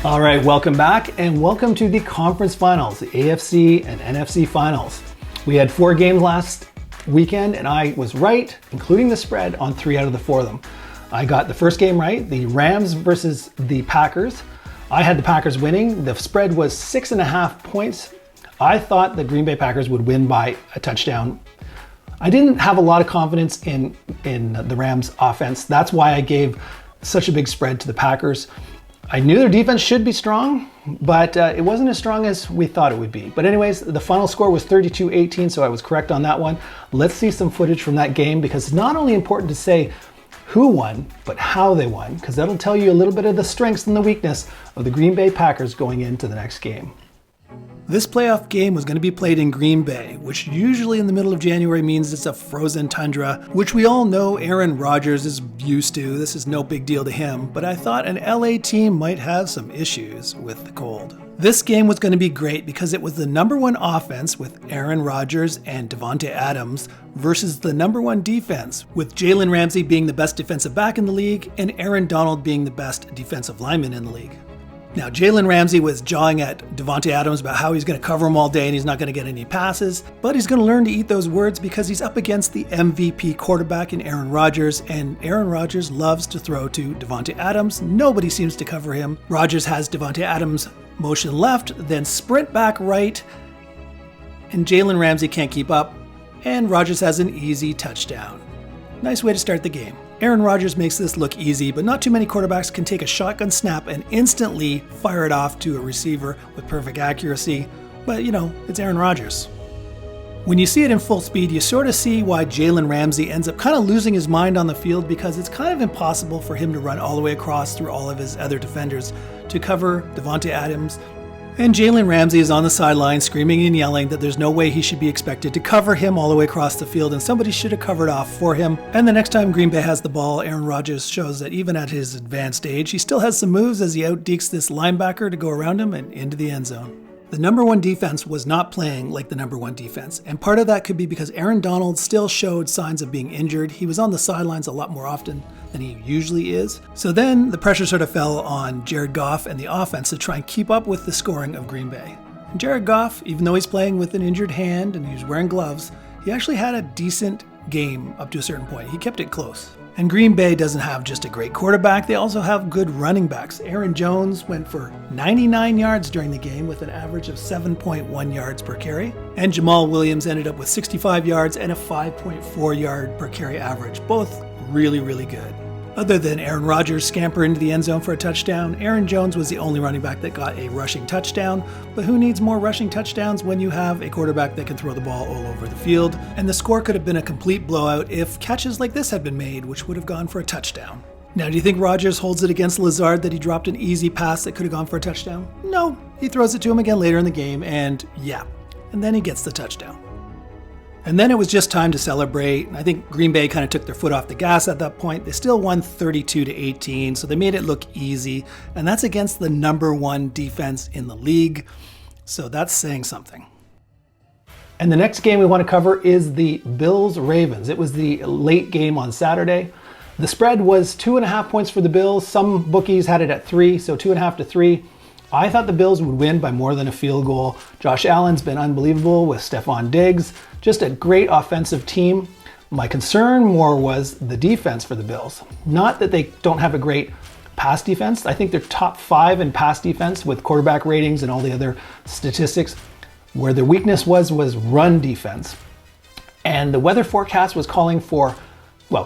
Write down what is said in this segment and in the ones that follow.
All right, welcome back and welcome to the conference finals, the AFC and NFC finals. We had 4 games last weekend and I was right, including the spread, on 3 out of the 4 of them. I got the first game right, the Rams versus the Packers. I had the Packers winning. The spread was 6.5 points. I thought the Green Bay Packers would win by a touchdown. I didn't have a lot of confidence in the Rams offense. That's why I gave such a big spread to the Packers. I knew their defense should be strong, but it wasn't as strong as we thought it would be. But anyways, the final score was 32-18, so I was correct on that one. Let's see some footage from that game, because it's not only important to say who won, but how they won, because that'll tell you a little bit of the strengths and the weakness of the Green Bay Packers going into the next game. This playoff game was going to be played in Green Bay, which usually in the middle of January means it's a frozen tundra, which we all know Aaron Rodgers is used to. This is no big deal to him, but I thought an LA team might have some issues with the cold. This game was going to be great because it was the number 1 offense with Aaron Rodgers and Davante Adams versus the number 1 defense with Jalen Ramsey being the best defensive back in the league and Aaron Donald being the best defensive lineman in the league. Now, Jalen Ramsey was jawing at Davante Adams about how he's going to cover him all day and he's not going to get any passes, but he's going to learn to eat those words because he's up against the MVP quarterback in Aaron Rodgers, and Aaron Rodgers loves to throw to Davante Adams. Nobody seems to cover him. Rodgers has Davante Adams motion left, then sprint back right, and Jalen Ramsey can't keep up, and Rodgers has an easy touchdown. Nice way to start the game. Aaron Rodgers makes this look easy, but not too many quarterbacks can take a shotgun snap and instantly fire it off to a receiver with perfect accuracy. But, it's Aaron Rodgers. When you see it in full speed, you sort of see why Jalen Ramsey ends up kind of losing his mind on the field, because it's kind of impossible for him to run all the way across through all of his other defenders to cover Davante Adams. And Jalen Ramsey is on the sideline screaming and yelling that there's no way he should be expected to cover him all the way across the field, and somebody should have covered off for him. And the next time Green Bay has the ball, Aaron Rodgers shows that even at his advanced age, he still has some moves as he outdekes this linebacker to go around him and into the end zone. The number 1 defense was not playing like the number 1 defense, and part of that could be because Aaron Donald still showed signs of being injured. He was on the sidelines a lot more often than he usually is. So then the pressure sort of fell on Jared Goff and the offense to try and keep up with the scoring of Green Bay. And Jared Goff, even though he's playing with an injured hand and he's wearing gloves, he actually had a decent game up to a certain point. He kept it close. And Green Bay doesn't have just a great quarterback, they also have good running backs. Aaron Jones went for 99 yards during the game with an average of 7.1 yards per carry. And Jamal Williams ended up with 65 yards and a 5.4 yard per carry average, both really, really good. Other than Aaron Rodgers scamper into the end zone for a touchdown, Aaron Jones was the only running back that got a rushing touchdown. But who needs more rushing touchdowns when you have a quarterback that can throw the ball all over the field? And the score could have been a complete blowout if catches like this had been made, which would have gone for a touchdown. Now, do you think Rodgers holds it against Lazard that he dropped an easy pass that could have gone for a touchdown? No, he throws it to him again later in the game, and then he gets the touchdown. And then it was just time to celebrate. I think Green Bay kind of took their foot off the gas at that point. They still won 32-18, so they made it look easy. And that's against the number 1 defense in the league. So that's saying something. And the next game we want to cover is the Bills-Ravens. It was the late game on Saturday. The spread was 2.5 points for the Bills. Some bookies had it at 3, so 2.5 to 3. I thought the Bills would win by more than a field goal. Josh Allen's been unbelievable with Stephon Diggs. Just a great offensive team. My concern more was the defense for the Bills. Not that they don't have a great pass defense. I think they're top 5 in pass defense with quarterback ratings and all the other statistics. Where their weakness was run defense. And the weather forecast was calling for,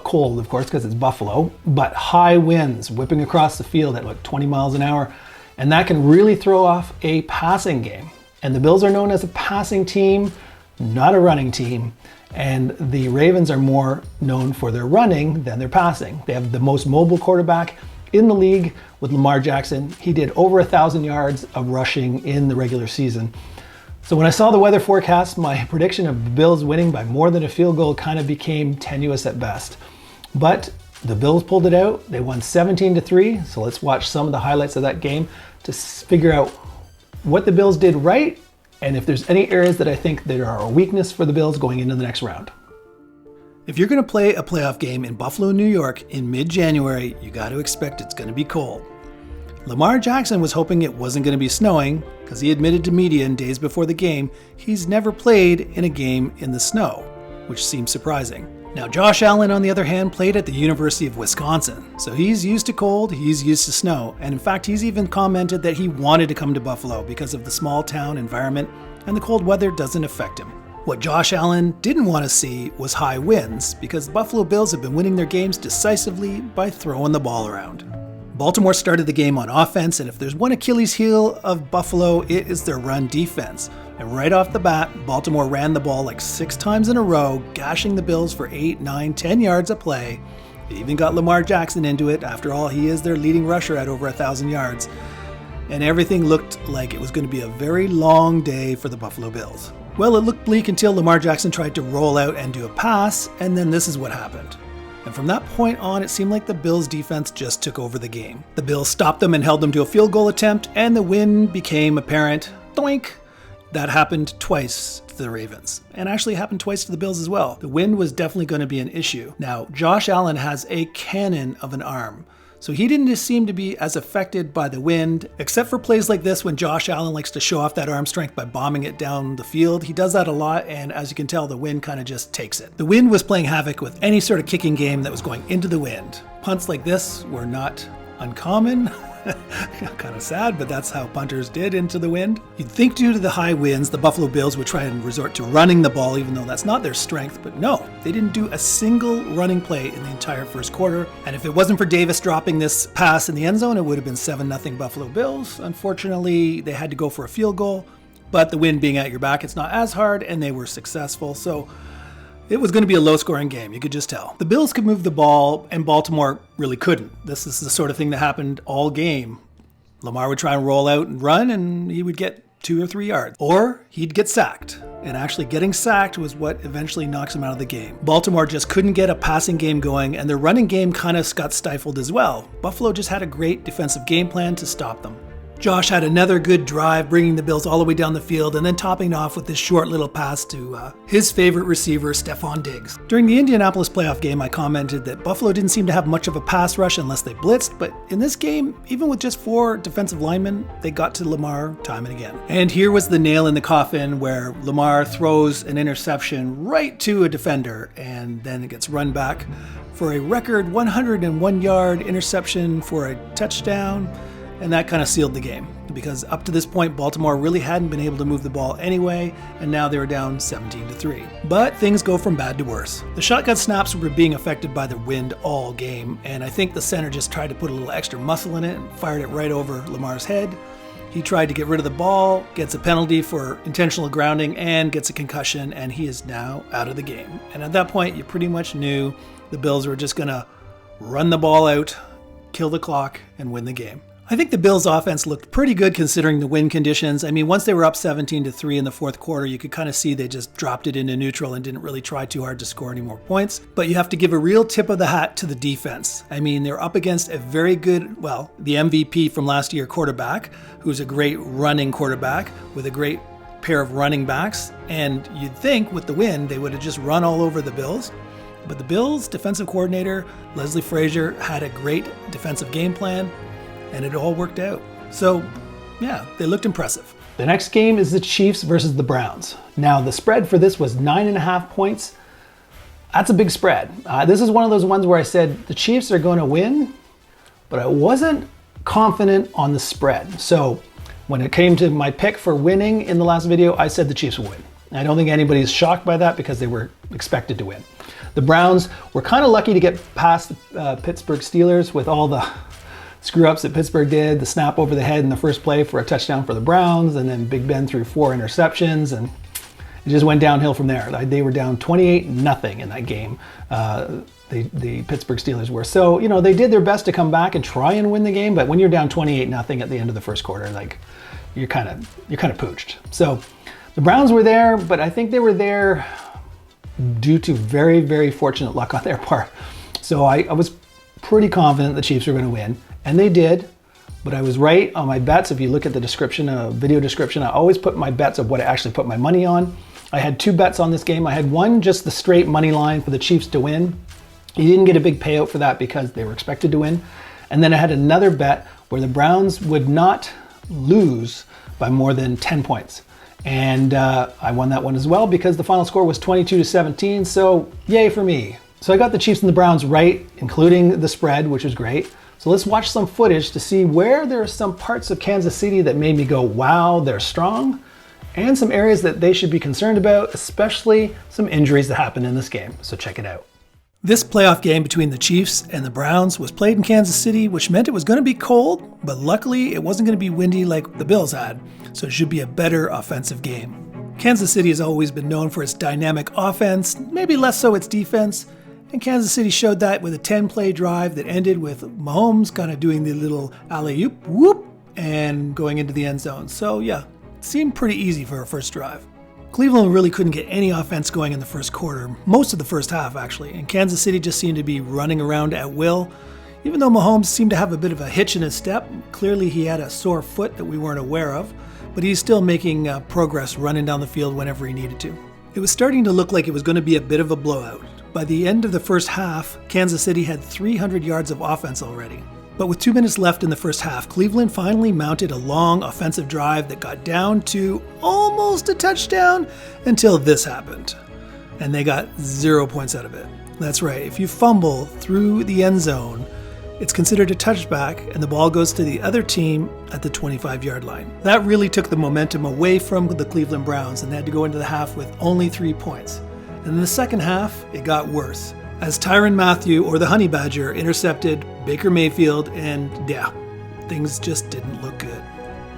cold of course because it's Buffalo, but high winds whipping across the field at like 20 miles an hour. And that can really throw off a passing game. And the Bills are known as a passing team, not a running team. And the Ravens are more known for their running than their passing. They have the most mobile quarterback in the league with Lamar Jackson. He did over 1,000 yards of rushing in the regular season. So when I saw the weather forecast, my prediction of the Bills winning by more than a field goal kind of became tenuous at best. But the Bills pulled it out. They won 17-3. So let's watch some of the highlights of that game to figure out what the Bills did right and if there's any areas that I think there are a weakness for the Bills going into the next round. If you're going to play a playoff game in Buffalo, New York in mid-January, you got to expect it's going to be cold. Lamar Jackson was hoping it wasn't going to be snowing because he admitted to media in days before the game he's never played in a game in the snow, which seems surprising. Now, Josh Allen, on the other hand, played at the University of Wisconsin, so he's used to cold, he's used to snow, and in fact, he's even commented that he wanted to come to Buffalo because of the small town environment and the cold weather doesn't affect him. What Josh Allen didn't want to see was high wins because the Buffalo Bills have been winning their games decisively by throwing the ball around. Baltimore started the game on offense, and if there's one Achilles heel of Buffalo, it is their run defense. And right off the bat, Baltimore ran the ball like 6 times in a row, gashing the Bills for 8, 9, 10 yards a play. They even got Lamar Jackson into it. After all, he is their leading rusher at over 1,000 yards. And everything looked like it was going to be a very long day for the Buffalo Bills. Well, it looked bleak until Lamar Jackson tried to roll out and do a pass, and then this is what happened. And from that point on, it seemed like the Bills' defense just took over the game. The Bills stopped them and held them to a field goal attempt, and the win became apparent. Doink! That happened twice to the Ravens, and actually happened twice to the Bills as well. The wind was definitely going to be an issue. Now, Josh Allen has a cannon of an arm, so he didn't seem to be as affected by the wind, except for plays like this when Josh Allen likes to show off that arm strength by bombing it down the field. He does that a lot, and as you can tell, the wind kind of just takes it. The wind was playing havoc with any sort of kicking game that was going into the wind. Punts like this were not uncommon. Kind of sad, but that's how punters did into the wind. You'd think due to the high winds, the Buffalo Bills would try and resort to running the ball, even though that's not their strength, but no, they didn't do a single running play in the entire first quarter. And if it wasn't for Davis dropping this pass in the end zone, it would have been 7-0 Buffalo Bills. Unfortunately, they had to go for a field goal, but the wind being at your back, it's not as hard, and they were successful. So it was going to be a low-scoring game, you could just tell. The Bills could move the ball, and Baltimore really couldn't. This is the sort of thing that happened all game. Lamar would try and roll out and run, and he would get 2 or 3 yards. Or he'd get sacked. And actually getting sacked was what eventually knocks him out of the game. Baltimore just couldn't get a passing game going, and their running game kind of got stifled as well. Buffalo just had a great defensive game plan to stop them. Josh had another good drive, bringing the Bills all the way down the field and then topping off with this short little pass to his favorite receiver, Stephon Diggs. During the Indianapolis playoff game, I commented that Buffalo didn't seem to have much of a pass rush unless they blitzed, but in this game, even with just 4 defensive linemen, they got to Lamar time and again. And here was the nail in the coffin where Lamar throws an interception right to a defender, and then it gets run back for a record 101-yard interception for a touchdown. And that kind of sealed the game, because up to this point, Baltimore really hadn't been able to move the ball anyway, and now they were down 17-3. But things go from bad to worse. The shotgun snaps were being affected by the wind all game, and I think the center just tried to put a little extra muscle in it and fired it right over Lamar's head. He tried to get rid of the ball, gets a penalty for intentional grounding, and gets a concussion, and he is now out of the game. And at that point, you pretty much knew the Bills were just going to run the ball out, kill the clock, and win the game. I think the Bills' offense looked pretty good considering the wind conditions. I mean, once they were up 17-3 in the fourth quarter, you could kind of see they just dropped it into neutral and didn't really try too hard to score any more points. But you have to give a real tip of the hat to the defense. I mean, they're up against a very good, well, the MVP from last year quarterback, who's a great running quarterback with a great pair of running backs. And you'd think with the wind, they would have just run all over the Bills. But the Bills' defensive coordinator, Leslie Frazier, had a great defensive game plan, and it all worked out. So, yeah, they looked impressive. The next game is the Chiefs versus the Browns. Now, the spread for this was 9.5 points. That's a big spread. This is one of those ones where I said the Chiefs are going to win, but I wasn't confident on the spread. So, when it came to my pick for winning in the last video, I said the Chiefs would win. I don't think anybody's shocked by that because they were expected to win. The Browns were kind of lucky to get past the Pittsburgh Steelers with all the screw-ups that Pittsburgh did, the snap over the head in the first play for a touchdown for the Browns, and then Big Ben threw 4 interceptions, and it just went downhill from there. They were down 28-0 in that game, the Pittsburgh Steelers were. So, you know, they did their best to come back and try and win the game, but when you're down 28-0 at the end of the first quarter, like, you're kind of pooched. So the Browns were there, but I think they were there due to very, very fortunate luck on their part. So I was pretty confident the Chiefs were going to win. And they did, but I was right on my bets. If you look at the description, video description, I always put my bets of what I actually put my money on. I had 2 bets on this game. I had one, just the straight money line for the Chiefs to win. You didn't get a big payout for that because they were expected to win. And then I had another bet where the Browns would not lose by more than 10 points. And I won that one as well because the final score was 22-17, so yay for me. So I got the Chiefs and the Browns right, including the spread, which was great. So let's watch some footage to see where there are some parts of Kansas City that made me go, wow, they're strong, and some areas that they should be concerned about, especially some injuries that happened in this game. So check it out. This playoff game between the Chiefs and the Browns was played in Kansas City, which meant it was going to be cold, but luckily it wasn't going to be windy like the Bills had, so it should be a better offensive game. Kansas City has always been known for its dynamic offense, maybe less so its defense, and Kansas City showed that with a 10-play drive that ended with Mahomes kind of doing the little alley-oop, whoop, and going into the end zone. So yeah, it seemed pretty easy for a first drive. Cleveland really couldn't get any offense going in the first quarter, most of the first half actually, and Kansas City just seemed to be running around at will. Even though Mahomes seemed to have a bit of a hitch in his step, clearly he had a sore foot that we weren't aware of, but he's still making progress running down the field whenever he needed to. It was starting to look like it was going to be a bit of a blowout. By the end of the first half, Kansas City had 300 yards of offense already. But with 2 minutes left in the first half, Cleveland finally mounted a long offensive drive that got down to almost a touchdown until this happened. And they got 0 points out of it. That's right, if you fumble through the end zone, it's considered a touchback and the ball goes to the other team at the 25-yard line. That really took the momentum away from the Cleveland Browns, and they had to go into the half with only 3 points. And in the second half, it got worse, as Tyrann Mathieu, or the Honey Badger, intercepted Baker Mayfield, and yeah, things just didn't look good.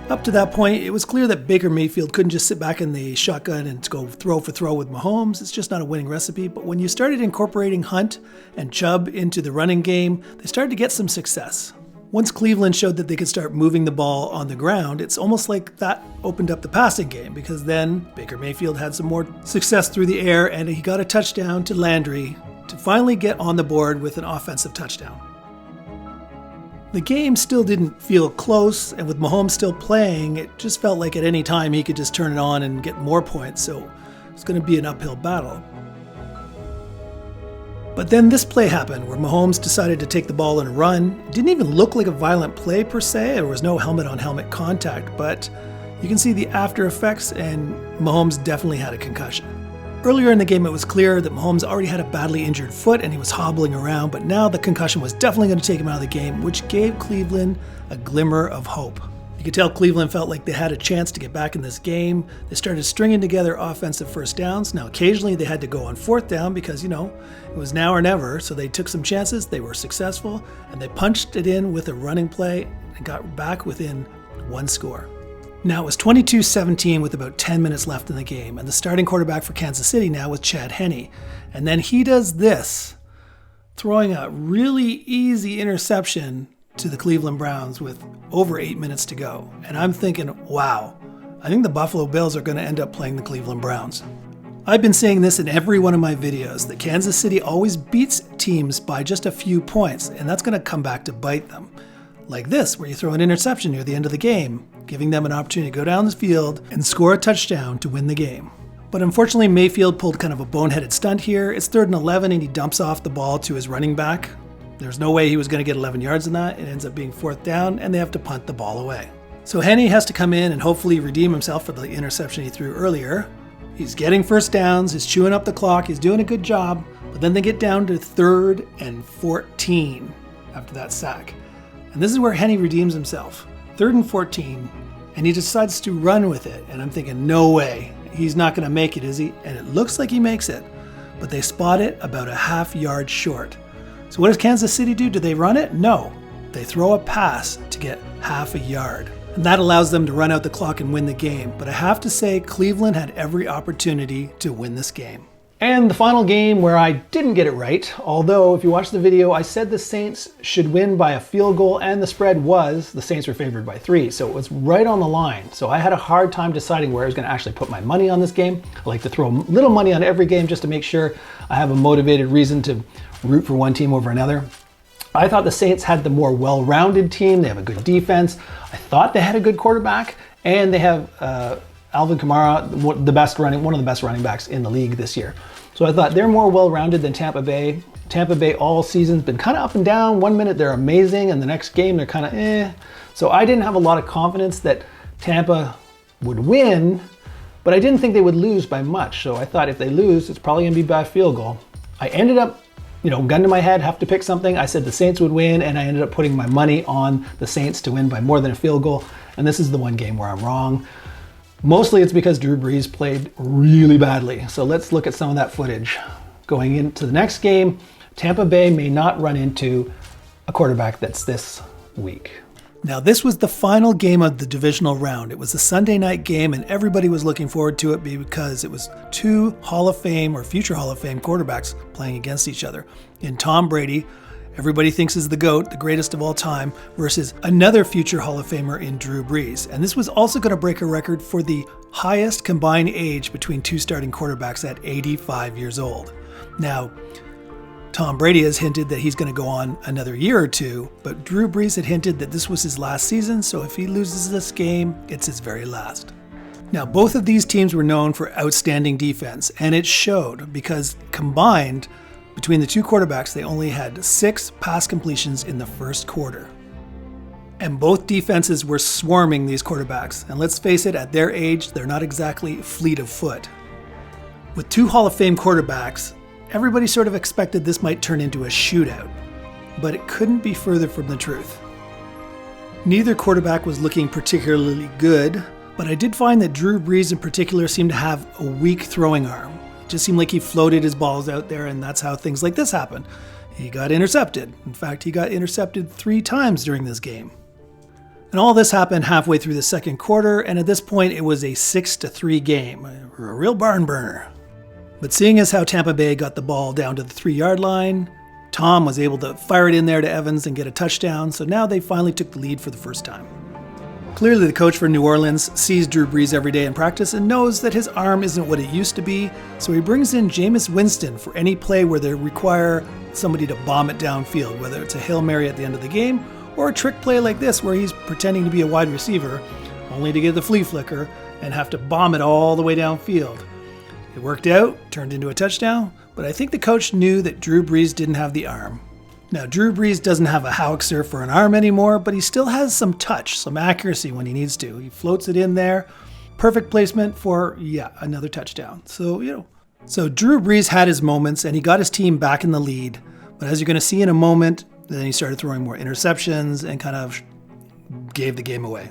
Up to that point, it was clear that Baker Mayfield couldn't just sit back in the shotgun and go throw for throw with Mahomes. It's just not a winning recipe. But when you started incorporating Hunt and Chubb into the running game, they started to get some success. Once Cleveland showed that they could start moving the ball on the ground, it's almost like that opened up the passing game, because then Baker Mayfield had some more success through the air and he got a touchdown to Landry to finally get on the board with an offensive touchdown. The game still didn't feel close, and with Mahomes still playing, it just felt like at any time he could just turn it on and get more points, so it's going to be an uphill battle. But then this play happened where Mahomes decided to take the ball and run. It didn't even look like a violent play per se. There was no helmet-on-helmet contact, but you can see the after effects, and Mahomes definitely had a concussion. Earlier in the game, it was clear that Mahomes already had a badly injured foot and he was hobbling around, but now the concussion was definitely going to take him out of the game, which gave Cleveland a glimmer of hope. You could tell Cleveland felt like they had a chance to get back in this game. They started stringing together offensive first downs. Now, occasionally they had to go on fourth down because, it was now or never, so they took some chances, they were successful, and they punched it in with a running play and got back within one score. Now it was 22-17 with about 10 minutes left in the game, and the starting quarterback for Kansas City now was Chad Henne. And then he does this, throwing a really easy interception to the Cleveland Browns with over 8 minutes to go. And I'm thinking, wow, I think the Buffalo Bills are going to end up playing the Cleveland Browns. I've been saying this in every one of my videos, that Kansas City always beats teams by just a few points, and that's going to come back to bite them. Like this, where you throw an interception near the end of the game, giving them an opportunity to go down the field and score a touchdown to win the game. But unfortunately, Mayfield pulled kind of a boneheaded stunt here. It's 3rd and 11 and he dumps off the ball to his running back. There's no way he was going to get 11 yards in that. It ends up being 4th down and they have to punt the ball away. So Henne has to come in and hopefully redeem himself for the interception he threw earlier. He's getting first downs, he's chewing up the clock, he's doing a good job, but then they get down to 3rd and 14 after that sack. And this is where Henne redeems himself. 3rd and 14, and he decides to run with it. And I'm thinking, no way, he's not going to make it, is he? And it looks like he makes it, but they spot it about a half yard short. So what does Kansas City do? Do they run it? No. They throw a pass to get half a yard. And that allows them to run out the clock and win the game. But I have to say, Cleveland had every opportunity to win this game. And the final game where I didn't get it right, although if you watch the video, I said the Saints should win by a field goal, and the spread was the Saints were favored by 3, so it was right on the line. So I had a hard time deciding where I was going to actually put my money on this game. I like to throw a little money on every game just to make sure I have a motivated reason to root for one team over another. I thought the Saints had the more well-rounded team. They have a good defense. I thought they had a good quarterback, and they have Alvin Kamara, one of the best running backs in the league this year. So I thought they're more well-rounded than Tampa Bay. Tampa Bay all season's been kind of up and down. One minute they're amazing, and the next game they're kind of eh. So I didn't have a lot of confidence that Tampa would win, but I didn't think they would lose by much. So I thought if they lose, it's probably going to be by a field goal. I ended up, gun to my head, have to pick something. I said the Saints would win, and I ended up putting my money on the Saints to win by more than a field goal. And this is the one game where I'm wrong. Mostly it's because Drew Brees played really badly. So let's look at some of that footage. Going into the next game, Tampa Bay may not run into a quarterback that's this weak. Now, this was the final game of the divisional round. It was a Sunday night game, and everybody was looking forward to it because it was two Hall of Fame or future Hall of Fame quarterbacks playing against each other. In Tom Brady, everybody thinks is the GOAT, the greatest of all time, versus another future Hall of Famer in Drew Brees. And this was also going to break a record for the highest combined age between two starting quarterbacks at 85 years old. Now, Tom Brady has hinted that he's going to go on another year or two, but Drew Brees had hinted that this was his last season, so if he loses this game, it's his very last. Now, both of these teams were known for outstanding defense, and it showed because combined between the two quarterbacks, they only had 6 pass completions in the first quarter. And both defenses were swarming these quarterbacks, and let's face it, at their age, they're not exactly fleet of foot. With two Hall of Fame quarterbacks, everybody sort of expected this might turn into a shootout, but it couldn't be further from the truth. Neither quarterback was looking particularly good, but I did find that Drew Brees in particular seemed to have a weak throwing arm. It just seemed like he floated his balls out there, and that's how things like this happen. He got intercepted. In fact, he got intercepted 3 times during this game. And all this happened halfway through the second quarter, and at this point it was a 6-3 game, a real barn burner. But seeing as how Tampa Bay got the ball down to the 3-yard line, Tom was able to fire it in there to Evans and get a touchdown, so now they finally took the lead for the first time. Clearly the coach for New Orleans sees Drew Brees every day in practice and knows that his arm isn't what it used to be, so he brings in Jameis Winston for any play where they require somebody to bomb it downfield, whether it's a Hail Mary at the end of the game or a trick play like this where he's pretending to be a wide receiver, only to get the flea flicker and have to bomb it all the way downfield. It worked out, turned into a touchdown, but I think the coach knew that Drew Brees didn't have the arm. Now, Drew Brees doesn't have a howitzer for an arm anymore, but he still has some touch, some accuracy when he needs to. He floats it in there. Perfect placement for, another touchdown. So Drew Brees had his moments, and he got his team back in the lead. But as you're going to see in a moment, then he started throwing more interceptions and kind of gave the game away.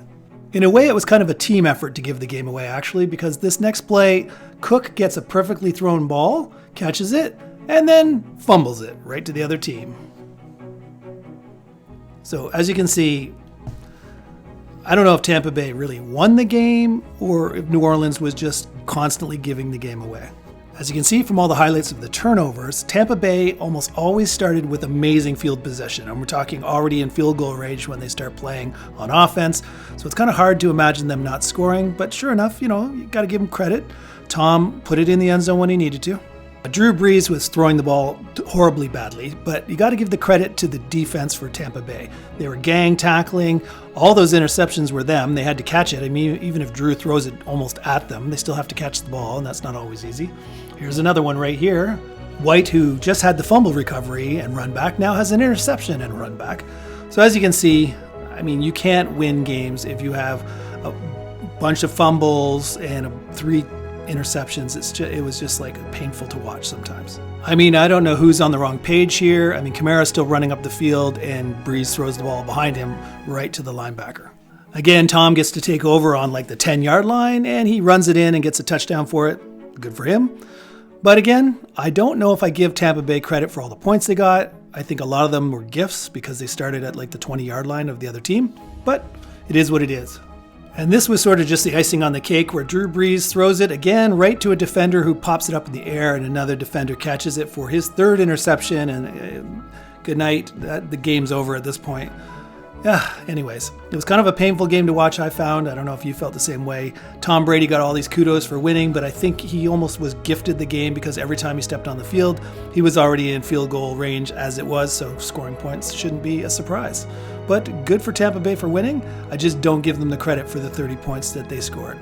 In a way, it was kind of a team effort to give the game away, actually, because this next play, Cook gets a perfectly thrown ball, catches it, and then fumbles it right to the other team. So as you can see, I don't know if Tampa Bay really won the game or if New Orleans was just constantly giving the game away. As you can see from all the highlights of the turnovers, Tampa Bay almost always started with amazing field possession, and we're talking already in field goal range when they start playing on offense. So it's kind of hard to imagine them not scoring, but sure enough, you got to give them credit. Tom put it in the end zone when he needed to. Drew Brees was throwing the ball horribly badly, but you got to give the credit to the defense for Tampa Bay. They were gang tackling. All those interceptions were them. They had to catch it. I mean, even if Drew throws it almost at them, they still have to catch the ball, and that's not always easy. Here's another one right here. White, who just had the fumble recovery and run back, now has an interception and run back. So as you can see, I mean, you can't win games if you have a bunch of fumbles and 3 interceptions. It was just like painful to watch sometimes. I mean, I don't know who's on the wrong page here. I mean, Kamara's still running up the field and Brees throws the ball behind him right to the linebacker. Again, Tom gets to take over on like the 10-yard line and he runs it in and gets a touchdown for it. Good for him. But again, I don't know if I give Tampa Bay credit for all the points they got. I think a lot of them were gifts because they started at like the 20-yard line of the other team, but it is what it is. And this was sort of just the icing on the cake where Drew Brees throws it again right to a defender who pops it up in the air and another defender catches it for his 3rd interception and good night. The game's over at this point. Anyways, it was kind of a painful game to watch, I found. I don't know if you felt the same way. Tom Brady got all these kudos for winning, but I think he almost was gifted the game because every time he stepped on the field, he was already in field goal range as it was, so scoring points shouldn't be a surprise. But good for Tampa Bay for winning. I just don't give them the credit for the 30 points that they scored.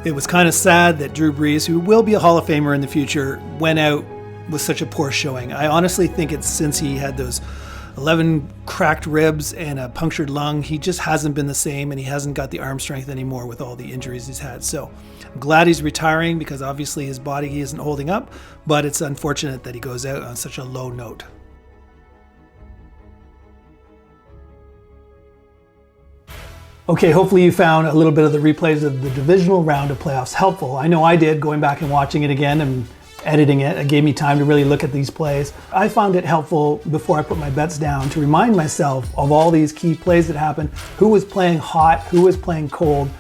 It was kind of sad that Drew Brees, who will be a Hall of Famer in the future, went out with such a poor showing. I honestly think it's since he had those 11 cracked ribs and a punctured lung, he just hasn't been the same, and he hasn't got the arm strength anymore with all the injuries he's had. So I'm glad he's retiring, because obviously his body isn't holding up, but it's unfortunate that he goes out on such a low note. Okay, hopefully you found a little bit of the replays of the divisional round of playoffs helpful. I know I did, going back and watching it again and editing it. It gave me time to really look at these plays. I found it helpful before I put my bets down to remind myself of all these key plays that happened, who was playing hot, who was playing cold,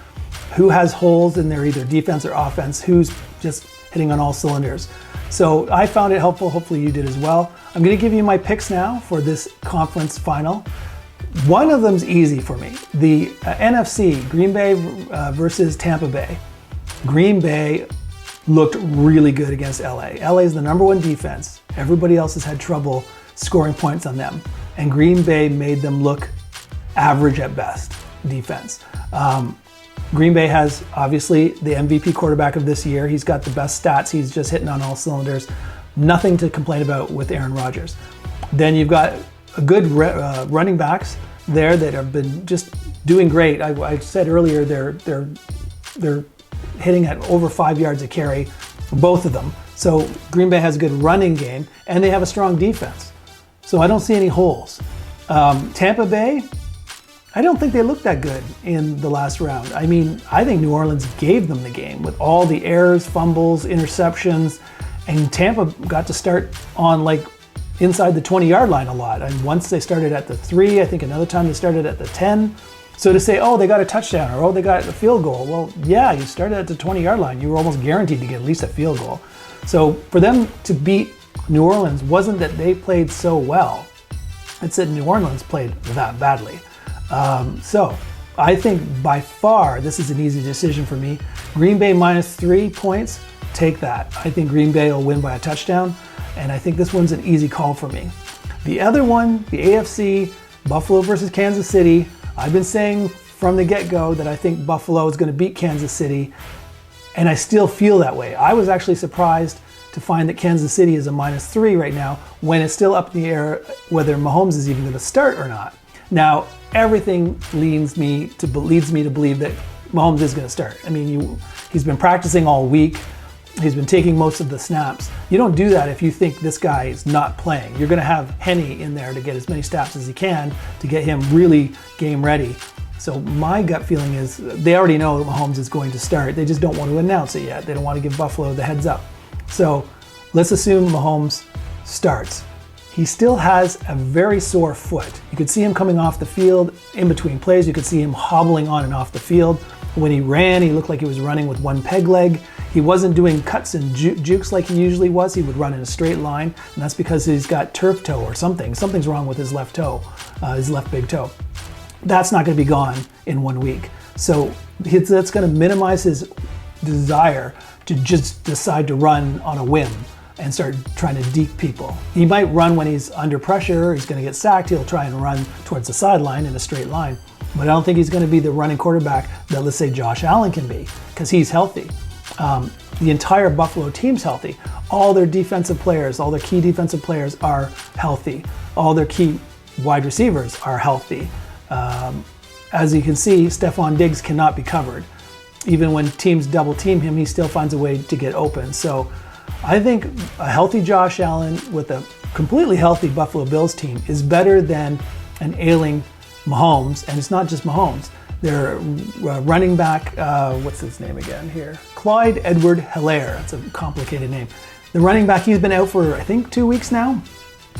who has holes in their either defense or offense, who's just hitting on all cylinders. So I found it helpful. Hopefully you did as well. I'm going to give you my picks now for this conference final. One of them's easy for me. The NFC, Green Bay versus Tampa Bay. Green Bay looked really good against LA. LA is the #1 defense. Everybody else has had trouble scoring points on them. And Green Bay made them look average at best defense. Green Bay has obviously the MVP quarterback of this year. He's got the best stats. He's just hitting on all cylinders. Nothing to complain about with Aaron Rodgers. Then you've got a good running backs there that have been just doing great. I said earlier they're hitting at over 5 yards a carry, both of them. So Green Bay has a good running game, and they have a strong defense. So I don't see any holes. Tampa Bay, I don't think they looked that good in the last round. I mean, I think New Orleans gave them the game with all the errors, fumbles, interceptions, and Tampa got to start on like inside the 20-yard line a lot. And once they started at the 3, I think another time they started at the 10. So to say, oh, they got a touchdown, or oh, they got a field goal. Well, yeah, you started at the 20-yard line. You were almost guaranteed to get at least a field goal. So for them to beat New Orleans wasn't that they played so well. It's that New Orleans played that badly. So I think by far this is an easy decision for me. Green Bay -3 points, take that. I think Green Bay will win by a touchdown, and I think this one's an easy call for me. The other one, the AFC, Buffalo versus Kansas City. I've been saying from the get-go that I think Buffalo is going to beat Kansas City, and I still feel that way. I was actually surprised to find that Kansas City is a -3 right now, when it's still up in the air whether Mahomes is even going to start or not. Now, everything leads me to believe that Mahomes is going to start. I mean, he's been practicing all week. He's been taking most of the snaps. You don't do that if you think this guy is not playing. You're going to have Henny in there to get as many snaps as he can to get him really game ready. So my gut feeling is they already know that Mahomes is going to start. They just don't want to announce it yet. They don't want to give Buffalo the heads up. So let's assume Mahomes starts. He still has a very sore foot. You could see him coming off the field in between plays. You could see him hobbling on and off the field. When he ran, he looked like he was running with one peg leg. He wasn't doing cuts and jukes like he usually was. He would run in a straight line, and that's because he's got turf toe or something. Something's wrong with his left toe, his left big toe. That's not going to be gone in 1 week. So that's going to minimize his desire to just decide to run on a whim and start trying to deke people. He might run when he's under pressure, he's going to get sacked, he'll try and run towards the sideline in a straight line. But I don't think he's going to be the running quarterback that, let's say, Josh Allen can be, because he's healthy. The entire Buffalo team's healthy. All their defensive players, all their key defensive players are healthy. All their key wide receivers are healthy. As you can see, Stephon Diggs cannot be covered. Even when teams double team him, he still finds a way to get open. So I think a healthy Josh Allen with a completely healthy Buffalo Bills team is better than an ailing Mahomes. And it's not just Mahomes. Their running back, what's his name again here? Clyde Edward-Helaire. That's a complicated name. The running back, he's been out for, I think, 2 weeks now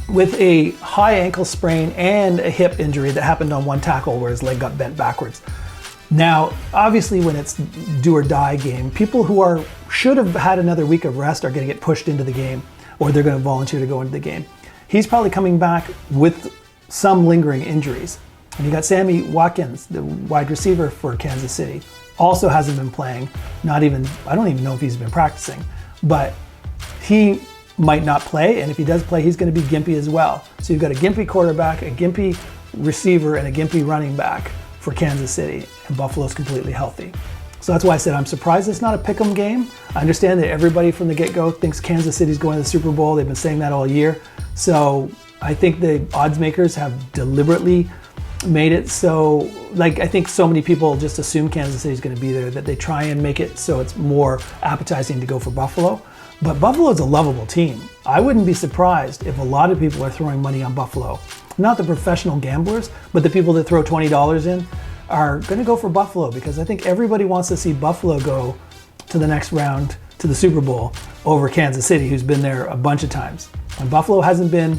with a high ankle sprain and a hip injury that happened on one tackle where his leg got bent backwards. Now, obviously, when it's do or die game, people who should have had another week of rest are going to get pushed into the game, or they're going to volunteer to go into the game. He's probably coming back with some lingering injuries. And you got Sammy Watkins, the wide receiver for Kansas City, also hasn't been playing. I don't even know if he's been practicing, but he might not play. And if he does play, he's going to be gimpy as well. So you've got a gimpy quarterback, a gimpy receiver, and a gimpy running back for Kansas City, and Buffalo's completely healthy. So that's why I said I'm surprised it's not a pick'em game. I understand that everybody from the get-go thinks Kansas City's going to the Super Bowl. They've been saying that all year. So I think the odds makers have deliberately made it so, like, I think so many people just assume Kansas City's going to be there that they try and make it so it's more appetizing to go for Buffalo. But Buffalo's a lovable team. I wouldn't be surprised if a lot of people are throwing money on Buffalo. Not the professional gamblers, but the people that throw $20 in are going to go for Buffalo, because I think everybody wants to see Buffalo go to the next round, to the Super Bowl, over Kansas City, who's been there a bunch of times. And Buffalo hasn't been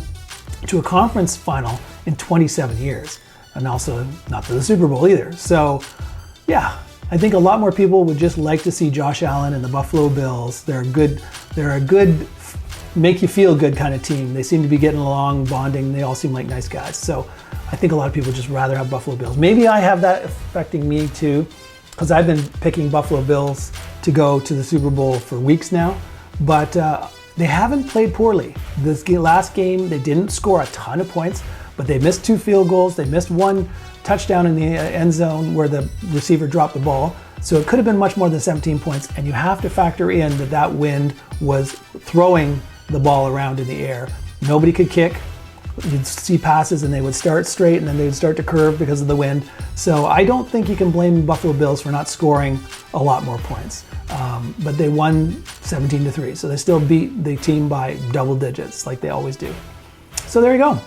to a conference final in 27 years, and also not to the Super Bowl either. So yeah, I think a lot more people would just like to see Josh Allen and the Buffalo Bills. They're a good, make you feel good kind of team. They seem to be getting along, bonding. They all seem like nice guys. So I think a lot of people just rather have Buffalo Bills. Maybe I have that affecting me too, because I've been picking Buffalo Bills to go to the Super Bowl for weeks now, but they haven't played poorly. This last game, they didn't score a ton of points, but they missed 2 field goals. They missed 1 touchdown in the end zone where the receiver dropped the ball. So it could have been much more than 17 points, and you have to factor in that that wind was throwing the ball around in the air. Nobody could kick. You'd see passes and they would start straight and then they would start to curve because of the wind. So I don't think you can blame Buffalo Bills for not scoring a lot more points. But they won 17-3, so they still beat the team by double digits like they always do. So there you go.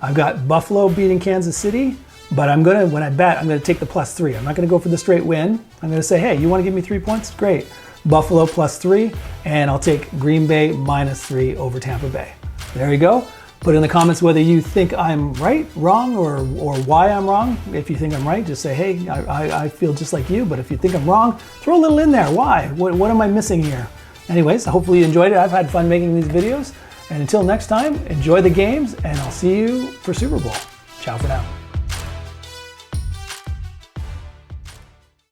I've got Buffalo beating Kansas City, but when I bet, I'm gonna take the +3. I'm not gonna go for the straight win. I'm gonna say, hey, you wanna give me 3 points? Great. Buffalo +3, and I'll take Green Bay -3 over Tampa Bay. There you go. Put in the comments whether you think I'm right, wrong, or why I'm wrong. If you think I'm right, just say, hey, I feel just like you. But if you think I'm wrong, throw a little in there. Why? What am I missing here? Anyways, hopefully you enjoyed it. I've had fun making these videos. And until next time, enjoy the games, and I'll see you for Super Bowl. Ciao for now.